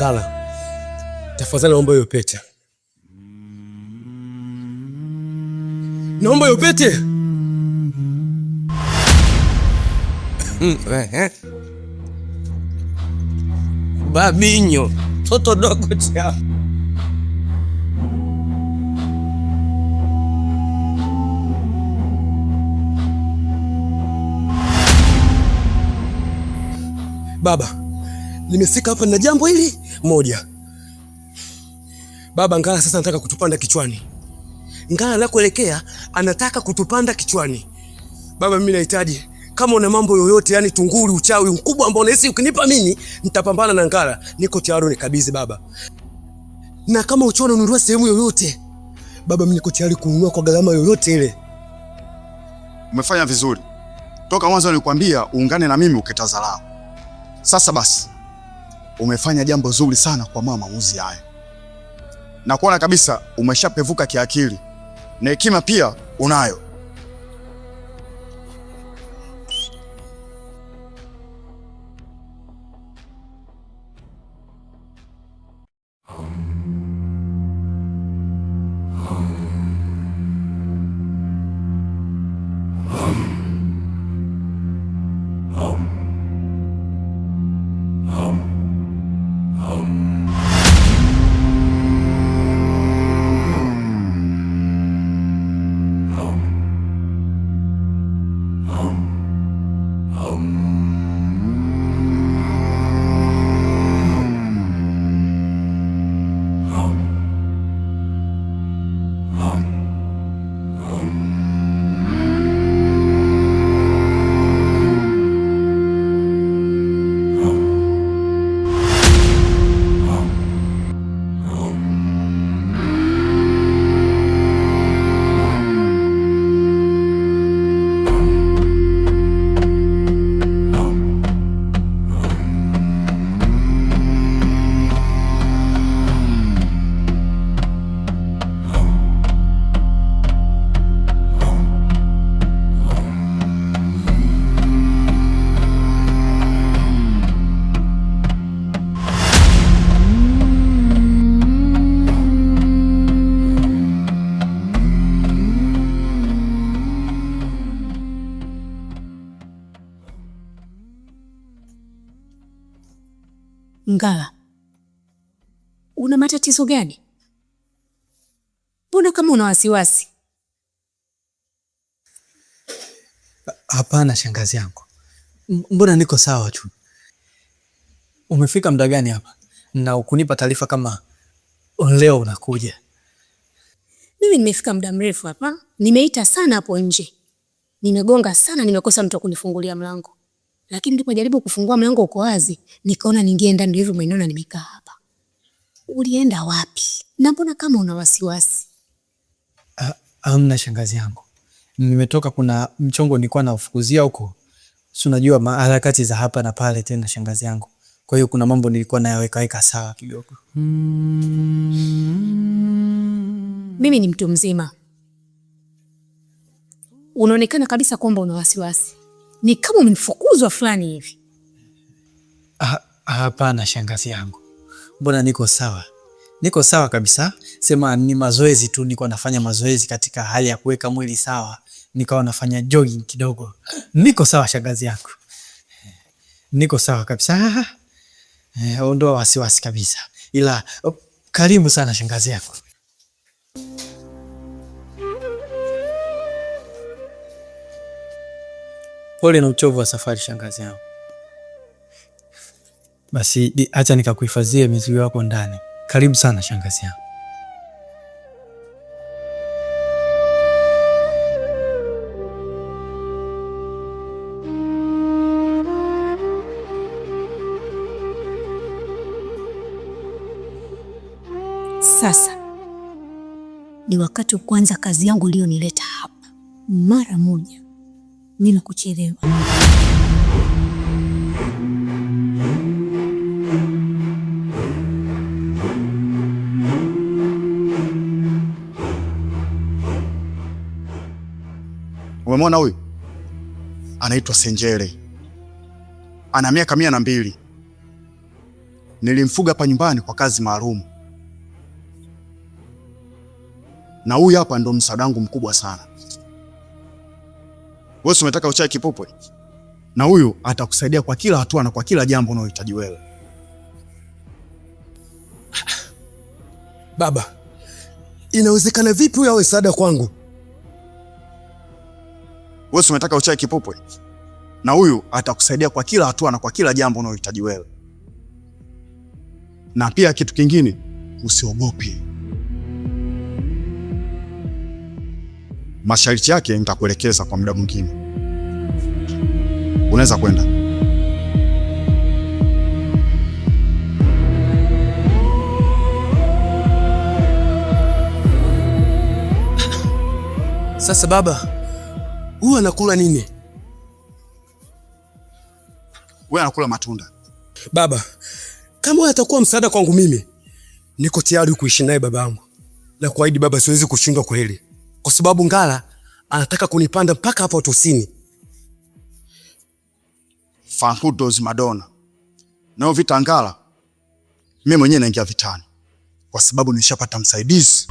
Ngala, tafadhali naomba hiyo pete. Naomba hiyo pete. Babinyo, toto dogo cha. Baba, nimefika hapa na jambo hili moja. Baba, Ngala sasa anataka kutupanda kichwani. Ngala anakoelekea anataka kutupanda kichwani. Baba, mimi nahitaji kama una mambo yoyote, yani tunguri, uchawi mkubwa ambao unahisi ukinipa mimi nitapambana na Ngala, niko tayari nikabidhi baba. Na kama uchawi ununua sehemu yoyote, baba, mimi niko tayari kununua kwa gharama yoyote ile. Umefanya vizuri. Toka mwanzo nilikwambia uungane na mimi ukitazalao. Sasa basi, umefanya jambo zuri sana kwa maamuzi haya. Na kuona kabisa umeshapevuka kiakili. Na hekima pia unayo. Ngala, una matatizo gani? Mbona kama una wasiwasi? Hapana shangazi yangu. Mbona niko sawa tu. Umefika muda gani hapa? Na ukunipa taarifa kama leo unakuja? Mimi nimefika muda mrefu hapa. Nimeita sana hapo nje. Nimegonga sana, nimekosa mtu kunifungulia mlango. Lakini nilipojaribu kufungua mlango uko wazi, nikaona ningie ndani, ndivyo umeniona nimekaa hapa. Ulienda wapi? Na mbona kama una wasiwasi? Hamna shangazi yangu. Nimetoka, kuna mchongo nilikuwa naufukuzia huko. Si unajua harakati za hapa na pale tena shangazi yangu. Kwa hiyo kuna mambo nilikuwa nayaweka sawa kidogo. Mimi ni mtu mzima. Unaonekana kabisa kwamba una wasiwasi. Ni kama umefukuzwa fulani hivi. Hapana shangazi yangu. Mbona niko sawa? Niko sawa kabisa. Sema ni mazoezi tu, niko nafanya mazoezi katika hali ya kuweka mwili sawa. Nikawa nafanya jogging kidogo. Niko sawa shangazi yangu. Niko sawa kabisa. Ondoa wasiwasi kabisa. Ila karibu sana shangazi yangu. Pole na uchovu wa safari shangazi yangu. Basi acha nikakuhifadhie mizigo yako ndani. Karibu sana shangazi yangu. Sasa ni wakati wa kuanza kazi yangu iliyonileta hapa. Mara moja bila kuchelewa. Umemwona huyu? Anaitwa Senjele. Ana miaka 102. nilimfuga hapa nyumbani kwa kazi maalum, na huyu hapa ndo msaada wangu mkubwa sana. Wewe umetaka uchae kipupwe, na huyu atakusaidia kwa kila hatua na kwa kila jambo unalohitaji wewe. Baba, inawezekana vipi huyu awe msaada kwangu? Wewe umetaka uchae kipupwe, na huyu atakusaidia kwa kila hatua na kwa kila jambo unalohitaji wewe. Na pia kitu kingine, usiogope. Masharti yake nitakuelekeza kwa muda mwingine. Unaweza kwenda. Sasa baba, huyu anakula nini? Wewe anakula matunda. Baba, kama wewe atakuwa msaada kwangu mimi, niko tayari kuishi naye babangu. Na kuahidi baba, siwezi kushindwa kweli. Kwa sababu Ngala anataka kunipanda mpaka hapa utosini. Fanhudos Madonna. Nao vita Ngala, mimi mwenyewe naingia vitani kwa sababu nishapata msaidizi.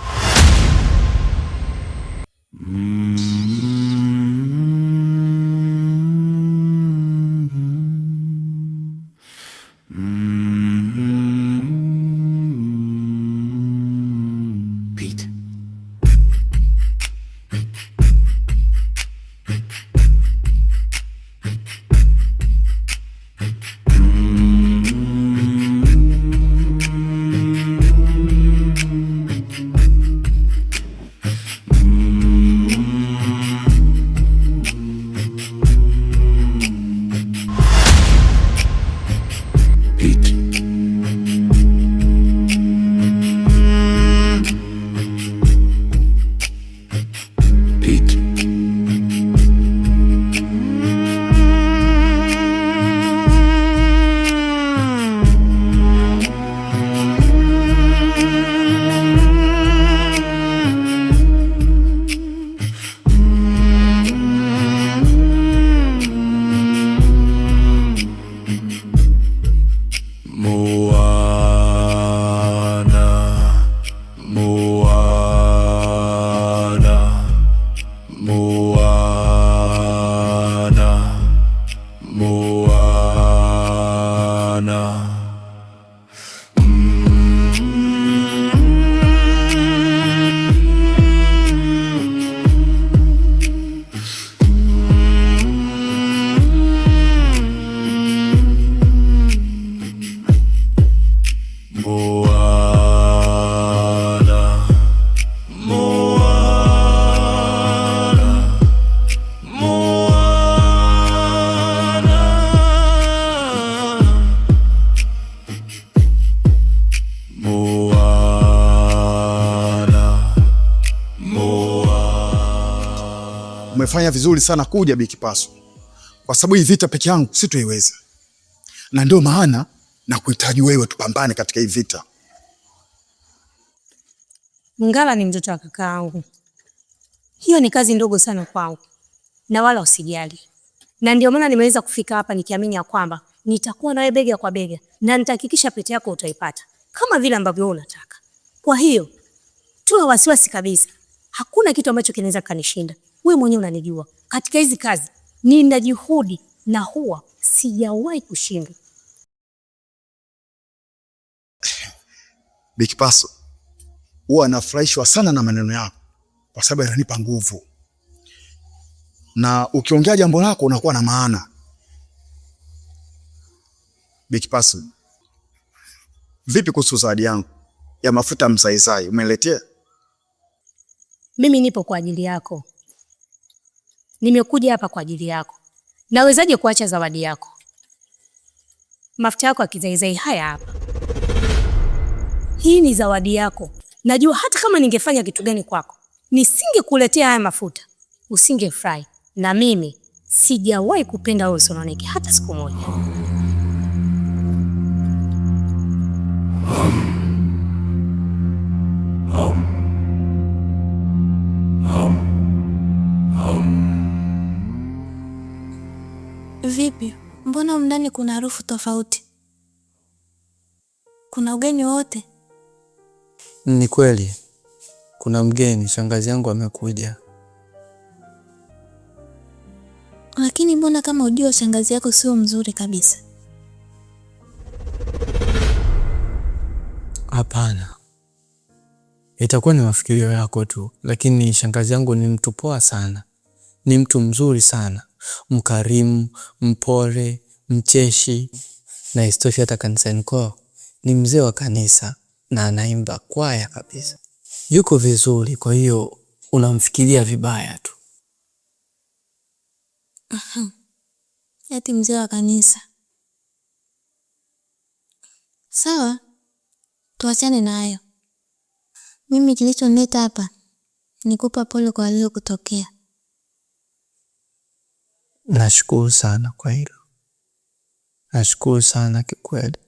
Umefanya vizuri sana kuja Bikipaso, kwa sababu hii vita peke yangu sitoiweza, na ndio maana na kuhitaji wewe tupambane katika hii vita. Ngala ni mtoto wa kakaangu, hiyo ni kazi ndogo sana kwangu, na wala usijali. Na ndio maana nimeweza kufika hapa nikiamini ya kwamba nitakuwa nawe bega kwa bega, na nitahakikisha pete yako utaipata kama vile ambavyo unataka. Kwa hiyo tuwe wasiwasi kabisa, hakuna kitu ambacho kinaweza kanishinda. Wewe mwenyewe unanijua, katika hizi kazi nina juhudi na huwa sijawahi kushinda. Bikipaso, huwa nafurahishwa sana na maneno yako kwa sababu yananipa nguvu, na ukiongea jambo lako unakuwa na maana. Bikipaso, vipi kuhusu zawadi yangu ya mafuta mzaizai, umeletea? Mimi nipo kwa ajili yako. Nimekuja hapa kwa ajili yako. Nawezaje kuacha zawadi yako? Mafuta yako ya kizaizai haya hapa. Hii ni zawadi yako. Najua hata kama ningefanya kitu gani kwako, nisingekuletea haya mafuta, usingefurahi. Na mimi sijawahi kupenda wewe usononeke hata siku moja. Vipi? Mbona mndani kuna harufu tofauti? Kuna ugeni wote? Ni kweli kuna mgeni, shangazi yangu amekuja. Lakini mbona kama ujio shangazi yako sio mzuri kabisa? Hapana, itakuwa ni mafikirio yako tu, lakini shangazi yangu ni mtu poa sana, ni mtu mzuri sana, mkarimu, mpole, mcheshi, na isitoshe hata kanisani kwao ni mzee wa kanisa na anaimba kwaya kabisa. Yuko vizuri, kwa hiyo unamfikiria vibaya tu. Eti mzee wa kanisa. Sawa, tuachane na hayo. Mimi kilichonileta hapa ni kupa pole kwa aliyokutokea. Nashukuru sana kwa hilo. Nashukuru sana kikweli.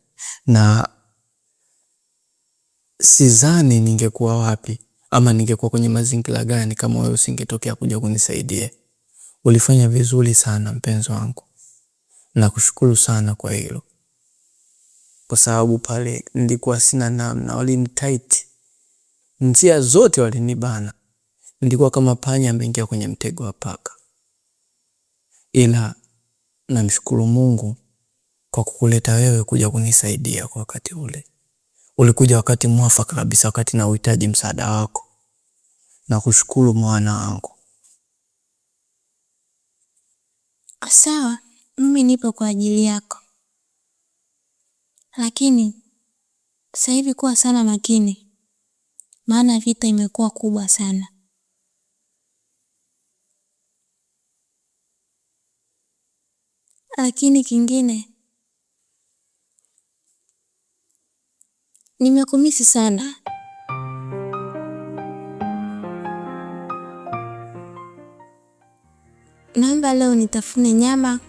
Na sidhani ningekuwa wapi ama ningekuwa kwenye mazingira gani kama wewe usingetokea kuja kunisaidia. Ulifanya vizuri sana mpenzi wangu. Nakushukuru sana kwa hilo. Kwa sababu pale nilikuwa sina namna, walinitight. Njia zote walinibana. Nilikuwa kama panya ameingia kwenye mtego wa paka. Ila namshukuru Mungu kwa kukuleta wewe kuja kunisaidia kwa wakati ule. Ulikuja wakati mwafaka kabisa, wakati na uhitaji msaada wako. Nakushukuru mwana wangu. Sawa, mimi nipo kwa ajili yako. Lakini sasa hivi kuwa sana makini, maana vita imekuwa kubwa sana. Lakini kingine, nimekumisi sana. Naomba leo nitafune nyama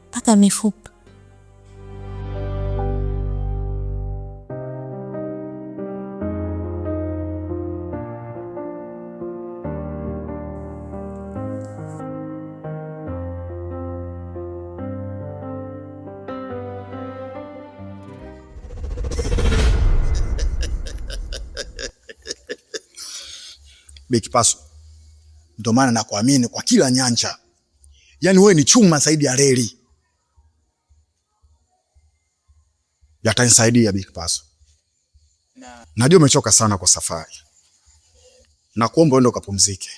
mpaka mifupa. Bi Kipaso, ndio maana nakuamini kwa kila nyanja. Yaani wewe ni chuma zaidi ya reli. Yatanisaidia Bi Kipaso. Najua umechoka sana kwa safari. Nakuomba uende ukapumzike.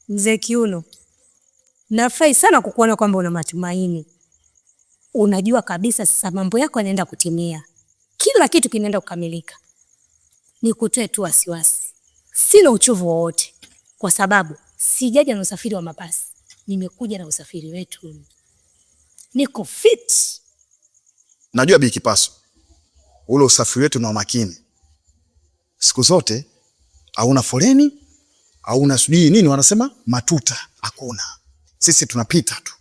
Mzee Kiuno, nafurahi sana kukuona kwamba una matumaini. Unajua kabisa sasa mambo yako yanaenda kutimia. Kila kitu kinaenda kukamilika. Nikutoe tu wasiwasi. Sina uchovu wowote kwa sababu sijaja na usafiri wa mabasi. Nimekuja na usafiri wetu. Niko fit. Najua Bi Kipaso, ule usafiri wetu na makini. Siku zote hauna foleni, hauna sijui nini wanasema matuta, hakuna. Sisi tunapita tu.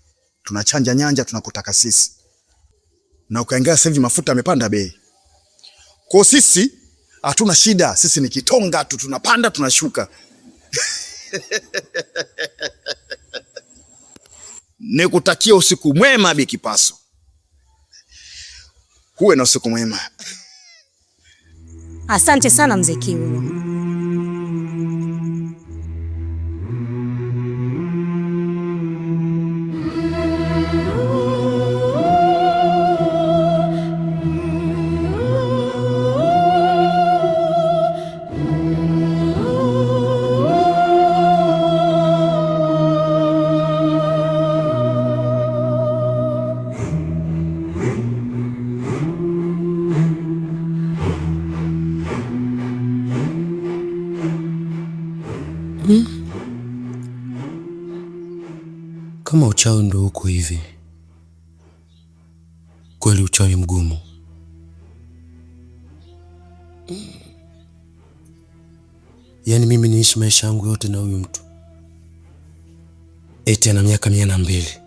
Tunachanja nyanja tunakutaka sisi. Na ukaingia sasa hivi mafuta yamepanda bei. Kwa sisi hatuna shida, sisi ni kitonga tu, tunapanda tunashuka. Nikutakia usiku mwema Bi Kipaso. Huwe na usiku mwema. Asante sana Mzee Kiuno. Kama uchawi ndo huko hivi, kweli uchawi mgumu. Yaani mimi niishi maisha yangu yote na huyu mtu, eti ana miaka 102.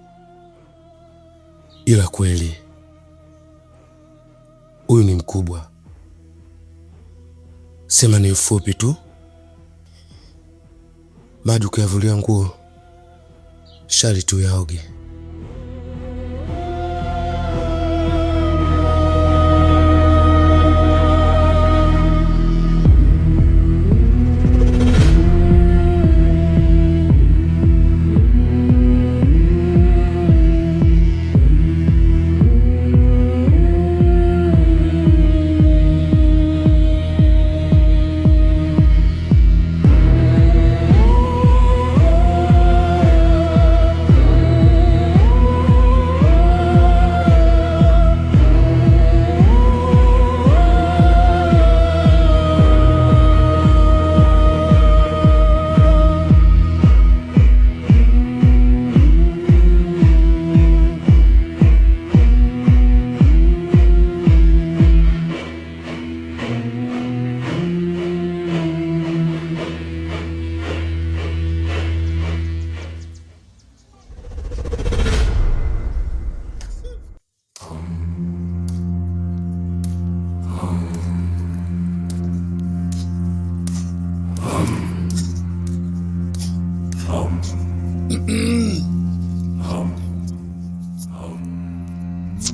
Ila kweli huyu ni mkubwa, sema ni ufupi tu. Maji ukiyavulia nguo shari tu yaoge.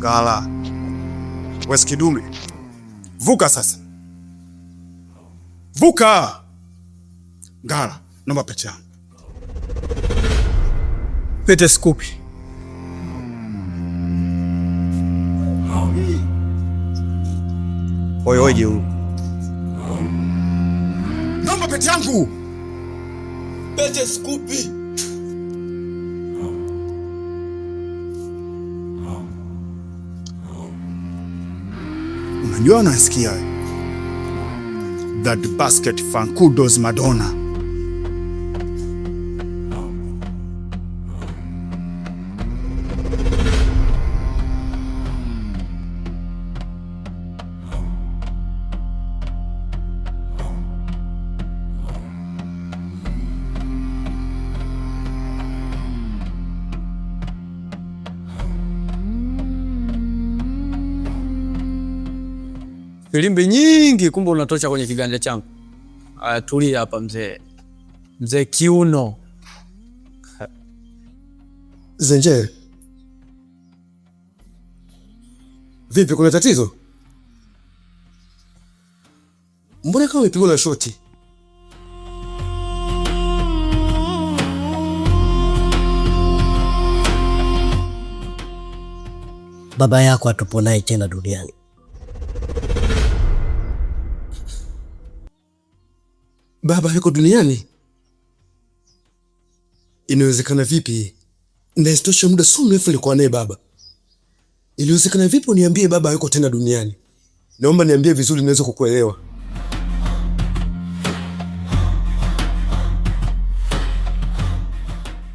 Ngala, Wes Kidume, vuka sasa, vuka. Ngala, naomba pete yangu. Pete sikupi. Oye huyu, naomba pete yangu. Pete sikupi. Unajua nasikia that basket fankudos Madonna. Filimbi nyingi kumbe unatosha kwenye kiganja changu. Aya, tulia hapa mzee. Mzee kiuno. Zenje, vipi, kuna tatizo? Mbona kama umepigwa na shoti? Baba yako atupo naye tena duniani. Baba yuko duniani? Inawezekana vipi? Na istosha muda so mrefu nilikuwa naye baba. Iliwezekana vipi uniambie baba yuko tena duniani? Naomba niambie vizuri niweze kukuelewa.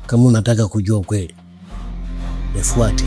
Kama unataka kujua ukweli, nifuate.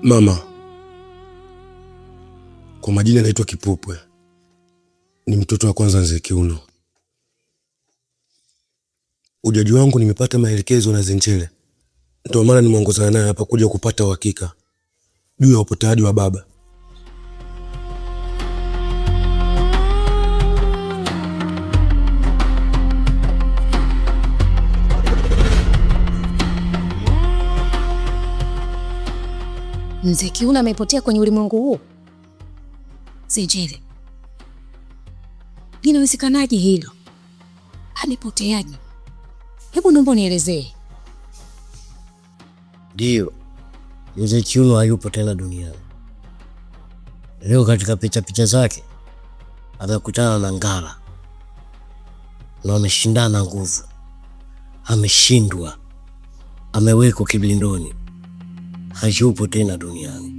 Mama, kwa majina naitwa Kipupwe, ni mtoto wa kwanza Mzee Kiuno. Ujaji wangu nimepata maelekezo na Zenjele, ndio maana nimeongozana naye hapa kuja kupata uhakika juu ya upoteaji wa baba. Mzee Kiuno amepotea kwenye ulimwengu huu? Zenjele, linawezekanaje hilo? Amepoteaje? Hebu naomba nielezee. Ndio, Mzee Kiuno hayupo tena duniani. Leo katika picha zake amekutana na Ngala na wameshindana nguvu. Ameshindwa, amewekwa kiblindoni, hayupo tena duniani.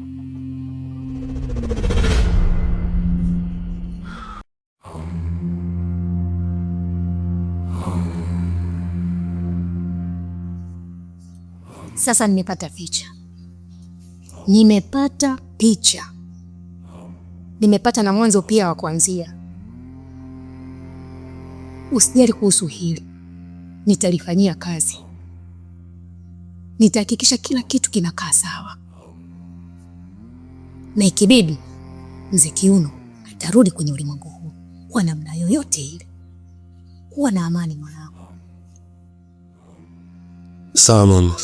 Sasa nimepata picha, nimepata na mwanzo pia wa kuanzia. Usijali kuhusu hili, nitalifanyia kazi, nitahakikisha kila kitu kinakaa sawa, na ikibidi Mzee Kiuno atarudi kwenye ulimwengu huu kwa namna yoyote ile. Kuwa na amani mwanangu. Sawa mama.